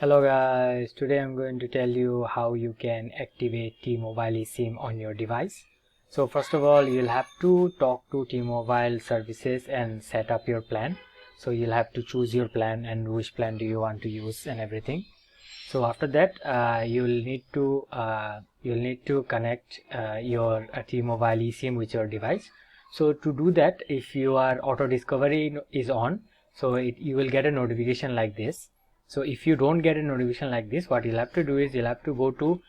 Hello guys, today I'm going to tell you how you can activate T-Mobile eSIM on your device. So first of all, you'll have to talk to T-Mobile services and set up your plan. So you'll have to choose your plan and which plan do you want to use and everything. So after that, you'll need to connect your T-Mobile eSIM with your device. So to do that, if your auto discovery is on, so you will get a notification like this. So if you don't get a notification like this, what you'll have to do is you'll have to go to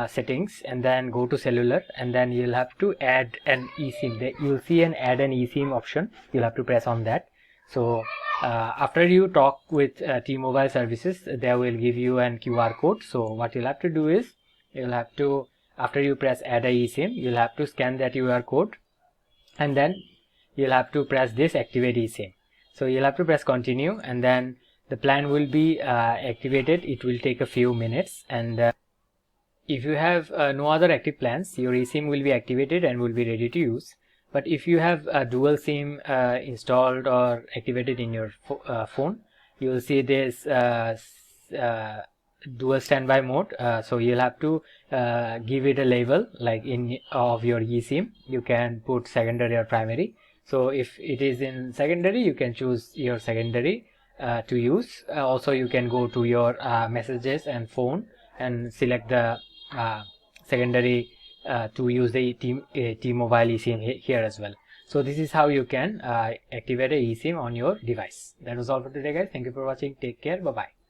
settings and then go to cellular, and then you'll have to add an eSIM. You'll see an add an eSIM option. You'll have to press on that. So after you talk with T-Mobile services, they will give you an QR code. So what you'll have to do is you'll have to, after you press add a eSIM, you'll have to scan that QR code, and then you'll have to press this activate eSIM. So you'll have to press continue, and then the plan will be activated. It will take a few minutes, and if you have no other active plans, your eSIM will be activated and will be ready to use. But if you have a dual SIM installed or activated in your phone, you will see this dual standby mode. So you'll have to give it a label like in of your eSIM. You can put secondary or primary. So if it is in secondary, you can choose your secondary to use. Also you can go to your messages and phone and select the secondary to use the T-Mobile eSIM here as well. So this is how you can activate a eSIM on your device. That was all for today guys. Thank you for watching. Take care. Bye bye.